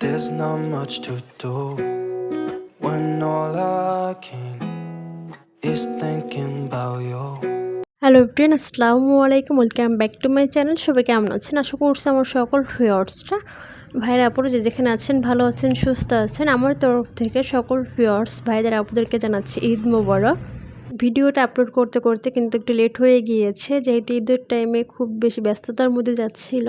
There's not much to do when all I can is thinking about you. Hello everyone, আসসালামু আলাইকুম। Welcome back to my channel. সবাই কেমন আছেন? আশা করছি আমার সকল ভিউয়ার্সরা ভাইরা আপুরা যে যেখানে আছেন ভালো আছেন, সুস্থ আছেন। আমার তরফ থেকে সকল ভিউয়ার্স ভাইদের আপুদেরকে জানাচ্ছি ঈদ মোবারক। ভিডিওটা আপলোড করতে করতে কিন্তু একটু লেট হয়ে গিয়েছে, যেহেতু ঈদের টাইমে খুব বেশি ব্যস্ততার মধ্যে যাচ্ছিল।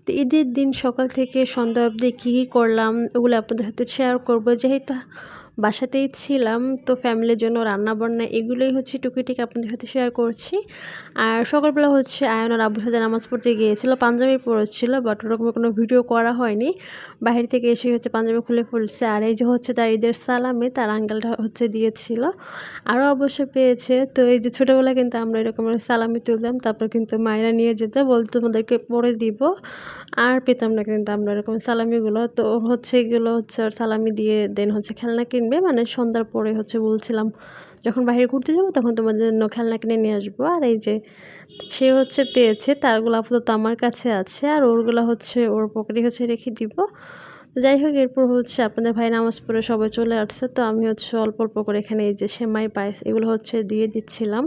তো ঈদের দিন সকাল থেকে সন্ধ্যা অবধি কী করলাম ওগুলো আপনাদের সাথে শেয়ার করবো। যেহেতু বাসাতেই ছিলাম, তো ফ্যামিলির জন্য রান্নাবান্না এগুলোই হচ্ছে টুকিটাকি আপনাদের সাথে শেয়ার করছি। আর সকালবেলা হচ্ছে আয়ন আর আব্বুর সাথে নামাজ পড়তে গিয়েছিল, পাঞ্জাবি পরেছিল, বাট ওরকম কোনো ভিডিও করা হয়নি। বাহির থেকে এসে হচ্ছে পাঞ্জাবি খুলে ফেলছে। আর এই যে হচ্ছে তার ঈদের সালামে তার আঙ্কেলটা হচ্ছে দিয়েছিল, আরও অবশ্য পেয়েছে। তো এই যে ছোটোবেলা কিন্তু আমরা এরকম সালামি তুলতাম, তারপর কিন্তু মায়েরা নিয়ে যেত, বলতো তোমাদেরকে পরে দিব, আর পেতাম না কিন্তু আমরা এরকম সালামিগুলো। তো হচ্ছে এগুলো হচ্ছে ওর সালামি দিয়ে দেন হচ্ছে খেলনা কিনবে, মানে সন্ধ্যার পরে হচ্ছে বলছিলাম যখন বাইরে ঘুরতে যাবো তখন তোমাদের জন্য খেলনা কিনে নিয়ে আসবো। আর এই যে সে হচ্ছে পেয়েছে, তারগুলো আপাতত আমার কাছে আছে, আর ওরগুলো হচ্ছে ওর পকেটে হচ্ছে রেখে দিব। তো যাই হোক, এরপর হচ্ছে আপনাদের ভাই নামাজ পড়ে সবাই চলে আসছে, তো আমি হচ্ছে অল্প অল্প করে এখানে এই যে সেমাই পায়েস এগুলো হচ্ছে দিয়ে দিচ্ছিলাম।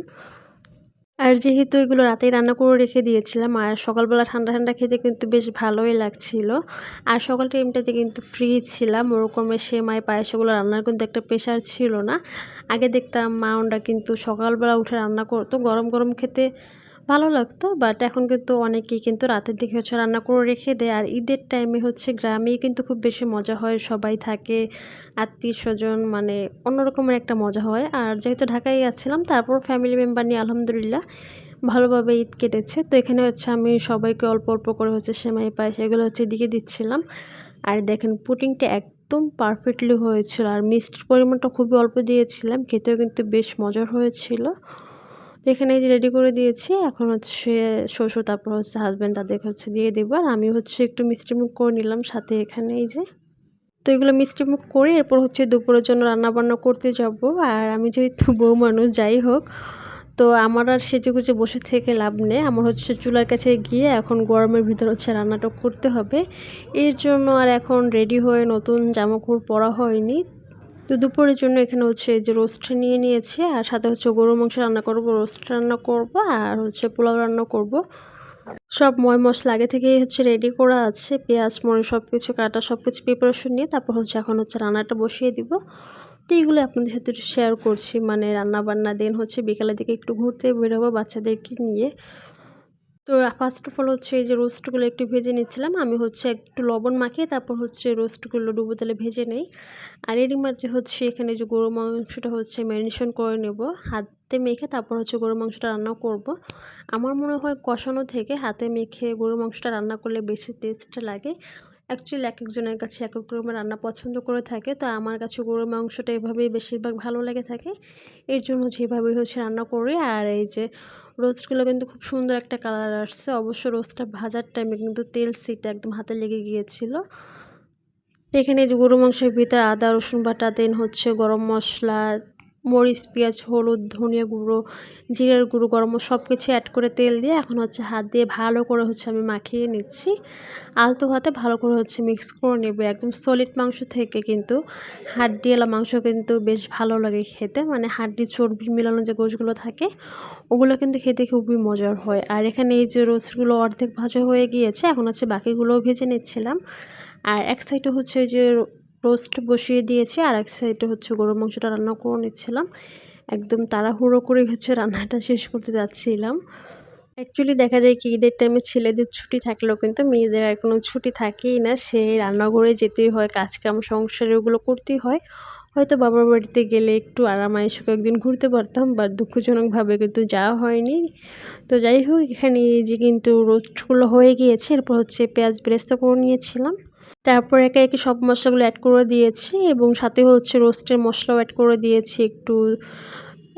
আর যেহেতু এগুলো রাতেই রান্না করে রেখে দিয়েছিলাম, আর সকালবেলা ঠান্ডা ঠান্ডা খেতে কিন্তু বেশ ভালোই লাগছিল। আর সকাল টাইমটাতে কিন্তু ফ্রি ছিলাম, ওরকমের সেমাই পায়েস ওগুলো রান্নার কিন্তু একটা প্রেশার ছিল না। আগে দেখতাম মা ওনরা কিন্তু সকালবেলা উঠে রান্না করতো, গরম গরম খেতে ভালো লাগতো, বাট এখন কিন্তু অনেকেই কিন্তু রাতের দিকে হচ্ছে রান্না করে রেখে দেয়। আর ঈদের টাইমে হচ্ছে গ্রামেই কিন্তু খুব বেশি মজা হয়, সবাই থাকে, আত্মীয় স্বজন, মানে অন্যরকমের একটা মজা হয়। আর যেহেতু ঢাকায় আছিলাম, তারপর ফ্যামিলি মেম্বার নিয়ে আলহামদুলিল্লাহ ভালোভাবে ঈদ কেটেছে। তো এখানে হচ্ছে আমি সবাইকে অল্প অল্প করে হচ্ছে সেমাই পায়েস এগুলো হচ্ছে দিয়ে দিচ্ছিলাম। আর দেখেন পুডিংটা একদম পারফেক্টলি হয়েছিল, আর মিষ্টির পরিমাণটা খুবই অল্প দিয়েছিলাম, খেতেও কিন্তু বেশ মজার হয়েছিল। তো এখানে এই যে রেডি করে দিয়েছি, এখন হচ্ছে শ্বশুর তারপর হচ্ছে হাজব্যান্ড তাদেরকে হচ্ছে দিয়ে দেবো, আর আমি হচ্ছে একটু মিষ্টিমুখ করে নিলাম সাথে এখানে এই যে। তো এগুলো মিষ্টিমুখ করে এরপর হচ্ছে দুপুরের জন্য রান্নাবান্না করতে যাব। আর আমি যেহেতু বউ মানুষ, যাই হোক, তো আমার আর সেজেগুজে বসে থেকে লাভ নেই, আমার হচ্ছে চুলার কাছে গিয়ে এখন গরমের ভিতর হচ্ছে রান্নাটা করতে হবে। এর জন্য আর এখন রেডি হয়ে নতুন জামাকাপড় পরা হয়নি। তো দুপুরের জন্য এখানে হচ্ছে যে রোস্ট নিয়ে নিয়েছি, আর সাথে হচ্ছে গরুর মাংস রান্না করব, রোস্ট রান্না করব, আর হচ্ছে পোলাও রান্না করব। সব মশলা আগে থেকেই হচ্ছে রেডি করা আছে, পেঁয়াজ মরিচ সব কিছু কাটা, সব কিছু প্রিপারেশন নিয়ে তারপর হচ্ছে এখন হচ্ছে রান্নাটা বসিয়ে দিব। তো এইগুলো আপনাদের সাথে শেয়ার করছি, মানে রান্না বান্না দিন হচ্ছে বিকালের দিকে একটু ঘুরতে বেরোবো বাচ্চাদেরকে নিয়ে। তো ফার্স্ট অফ অল হচ্ছে এই যে রোস্টগুলো একটু ভেজে নিচ্ছিলাম, আমি হচ্ছে একটু লবণ মাখিয়ে তারপর হচ্ছে রোস্টগুলো ডুবো তেলে ভেজে নেই। আর এরই মাঝে হচ্ছে এখানে যে গরু মাংসটা হচ্ছে ম্যারিনেশন করে নেব, হাতে মেখে তারপর হচ্ছে গরু মাংসটা রান্না করব। আমার মনে হয় কষানো থেকে হাতে মেখে গরু মাংসটা রান্না করলে বেশি টেস্ট লাগে। অ্যাকচুয়ালি এক একজনের কাছে এক এক রকমের রান্না পছন্দ করে থাকে, তো আমার কাছে গরুর মাংসটা এভাবেই বেশিরভাগ ভালো লেগে থাকে, এর জন্য হচ্ছে এভাবেই হচ্ছে রান্না করি। আর এই যে রোস্টগুলো কিন্তু খুব সুন্দর একটা কালার আসছে, অবশ্য রোস্টটা ভাজার টাইমে কিন্তু তেল সিটা একদম হাতে লেগে গিয়েছিল। তো এখানে যে গরু মাংসের ভিতরে আদা রসুন বাটা, দেন হচ্ছে গরম মশলা, মরিচ পেঁয়াজ হলুদ ধনিয়া গুঁড়ো জিরার গুঁড়ো গরম সব কিছু অ্যাড করে তেল দিয়ে এখন হচ্ছে হাত দিয়ে ভালো করে হচ্ছে আমি মাখিয়ে নিচ্ছি, আলতো হাতে ভালো করে হচ্ছে মিক্স করে নেব। একদম সলিড মাংস থেকে কিন্তু হাড্ডিওয়ালা মাংস কিন্তু বেশ ভালো লাগে খেতে, মানে হাড্ডি চর্বি মেলানো যে গোশগুলো থাকে ওগুলো কিন্তু খেতে খুবই মজার হয়। আর এখানে এই যে রোস্টগুলো অর্ধেক ভাজা হয়ে গিয়েছে, এখন হচ্ছে বাকিগুলোও ভেজে নিচ্ছিলাম। আর এক সাইডে হচ্ছে যে রোস্ট বসিয়ে দিয়েছি, আর এক সাইডে হচ্ছে গরুর মাংসটা রান্না করে নিচ্ছিলাম। একদম তাড়াহুড়ো করে হচ্ছে রান্নাটা শেষ করতে যাচ্ছিলাম। অ্যাকচুয়ালি দেখা যায় কি ঈদের টাইমে ছেলেদের ছুটি থাকলেও কিন্তু মেয়েদের আর কোনো ছুটি থাকেই না, সে রান্নাঘরে যেতেই হয়, কাজকাম সংসারে ওগুলো করতেই হয়। হয়তো বাবার বাড়িতে গেলে একটু আরামায়েশে কয়েকদিন ঘুরতে পারতাম, বাট দুঃখজনকভাবে কিন্তু যাওয়া হয়নি। তো যাই হোক, এখানে এই যে কিন্তু রোস্টগুলো হয়ে গিয়েছে, এরপর হচ্ছে পেঁয়াজ বেরেস্তা করে নিয়েছিলাম, তারপর একে একে সব মশলাগুলো অ্যাড করে দিয়েছি, এবং সাথে হচ্ছে রোস্টের মশলাও অ্যাড করে দিয়েছি, একটু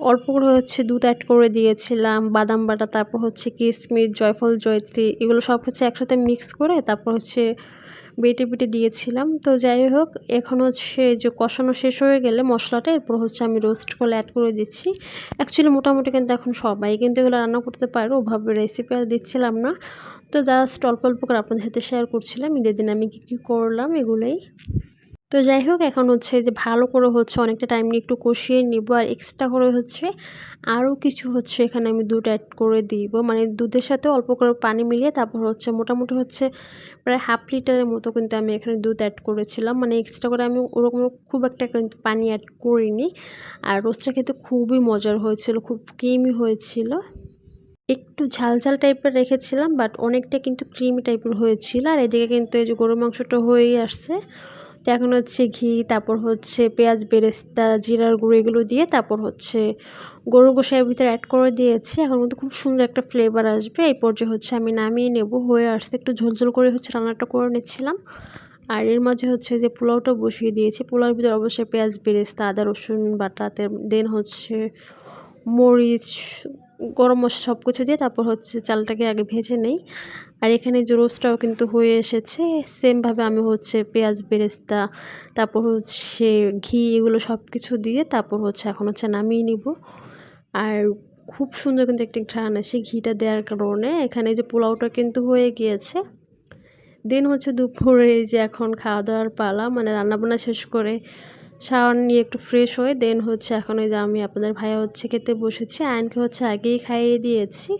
অল্প করে হচ্ছে দুধ অ্যাড করে দিয়েছিলাম, বাদাম বাটা, তারপর হচ্ছে কিশমিশ জয়ফল জয়ত্রী এগুলো সব হচ্ছে একসাথে মিক্স করে তারপর হচ্ছে বেটে বেটে দিয়েছিলাম। তো যাই হোক, এখন হচ্ছে যে কষানো শেষ হয়ে গেলে মশলাটা, এরপর হচ্ছে আমি রোস্টগুলো অ্যাড করে দিচ্ছি। অ্যাকচুয়ালি মোটামুটি কিন্তু এখন সবাই কিন্তু এগুলো রান্না করতে পারে, ওভাবে রেসিপি আর দিচ্ছিলাম না। তো জাস্ট অল্প অল্প করে আপনাদের সাথে শেয়ার করছিলাম ঈদের দিন আমি কী কী করলাম এগুলোই। তো যাই হোক এখন হচ্ছে যে ভালো করে হচ্ছে অনেকটা টাইম নিয়ে একটু কষিয়ে নিব, আর এক্সট্রা করে হচ্ছে আরও কিছু হচ্ছে এখানে আমি দুধ অ্যাড করে দিব, মানে দুধের সাথে অল্প করে পানি মিলিয়ে তারপর হচ্ছে মোটামুটি হচ্ছে প্রায় হাফ লিটারের মতো কিন্তু আমি এখানে দুধ অ্যাড করেছিলাম, মানে এক্সট্রা করে আমি ওরকম খুব একটা কিন্তু পানি অ্যাড করিনি। আর রোস্টটা খেতে খুবই মজার হয়েছিল, খুব ক্রিমি হয়েছিল। একটু ঝাল ঝাল টাইপের রেখেছিলাম, বাট অনেকটা কিন্তু ক্রিমি টাইপের হয়েছিল। আর এদিকে কিন্তু এই যে গরুর মাংসটা হয়েই আসছে। তো এখন হচ্ছে ঘি, তারপর হচ্ছে পেঁয়াজ বেরেস্তা, জিরার গুঁড়ো এগুলো দিয়ে তারপর হচ্ছে গরুর গোশাইয়ের ভিতরে অ্যাড করে দিয়েছি। এখন কিন্তু খুব সুন্দর একটা ফ্লেভার আসবে। এই পর্যায়ে হচ্ছে আমি নামিয়ে নেব, হয়ে আসতে একটু ঝোলঝোল করে হচ্ছে রান্নাটা করে নিচ্ছিলাম। আর এর মাঝে হচ্ছে যে পোলাওটা বসিয়ে দিয়েছি। পোলাওর ভিতরে অবশ্যই পেঁয়াজ বেরেস্তা, আদা রসুন বাটাতে দেন হচ্ছে মরিচ, গরম মশলা সব কিছু দিয়ে তারপর হচ্ছে চালটাকে আগে ভেজে নেই। আর এখানে যে রোস্টটাও কিন্তু হয়ে এসেছে, সেমভাবে আমি হচ্ছে পেঁয়াজ বেরেস্তা, তারপর হচ্ছে ঘি এগুলো সব কিছু দিয়ে তারপর হচ্ছে এখন হচ্ছে নামিয়ে নিব। আর খুব সুন্দর কিন্তু একটি ঘ্রাণ আসে ঘিটা দেওয়ার কারণে। এখানে যে পোলাওটা কিন্তু হয়ে গিয়েছে। দেন হচ্ছে দুপুরে এই যে এখন খাওয়া দাওয়ার পালা, মানে রান্নাবান্না শেষ করে শাওয়ার নিয়ে একটু ফ্রেশ হয়ে দেন হচ্ছে এখন ওই যে আমি আপনাদের ভাইয়া হচ্ছে খেতে বসেছি, আয়নকে হচ্ছে আগেই খাইয়ে দিয়েছি।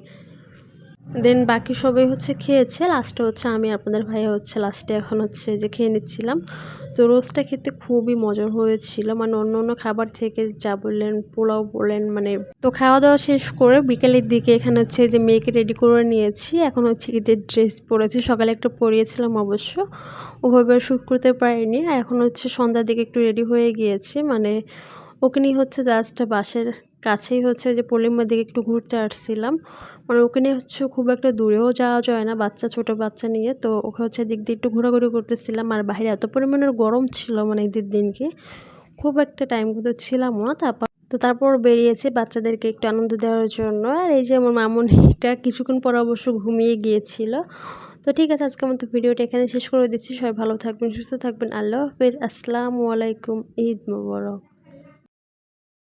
দেন বাকি সবাই হচ্ছে খেয়েছে, লাস্টে হচ্ছে আমি আপনাদের ভাইয়া হচ্ছে লাস্টে এখন হচ্ছে যে খেয়ে নিচ্ছিলাম। তো রোস্টটা খেতে খুবই মজার হয়েছিল, মানে অন্য অন্য খাবার থেকে যা বললেন পোলাও বললেন, মানে তো খাওয়া দাওয়া শেষ করে বিকেলের দিকে এখানে হচ্ছে যে মেয়েকে রেডি করে নিয়েছি। এখন হচ্ছে ঈদের ড্রেস পরেছি, সকালে একটা পরিয়েছিলাম অবশ্য, ওভাবে শ্যুট করতে পারিনি। আর এখন হচ্ছে সন্ধ্যার দিকে একটু রেডি হয়ে গিয়েছি, মানে ওকে নিয়ে হচ্ছে জাস্ট বাসের কাছেই হচ্ছে যে পল্লিমার দিকে একটু ঘুরতে আসছিলাম, মানে ওকে নিয়ে হচ্ছে খুব একটা দূরেও যাওয়া যায় না ছোটো বাচ্চা নিয়ে, তো ওকে হচ্ছে দিক দিয়ে একটু ঘোরাঘুরি করতেছিলাম। আর বাইরে এত পরিমাণের গরম ছিল, মানে ঈদের দিনকে খুব একটা টাইম কিন্তু ছিলামও না। তারপর বেরিয়েছে বাচ্চাদেরকে একটু আনন্দ দেওয়ার জন্য। আর এই যে আমার মামুনিটা কিছুক্ষণ পর অবশ্য ঘুমিয়ে গিয়েছিল। তো ঠিক আছে, আজকের মতো ভিডিওটা এখানে শেষ করে দিচ্ছি। সবাই ভালো থাকবেন, সুস্থ থাকবেন। আল্লাহ হাফেজ, আসসালামু আলাইকুম, ঈদ মোবারক।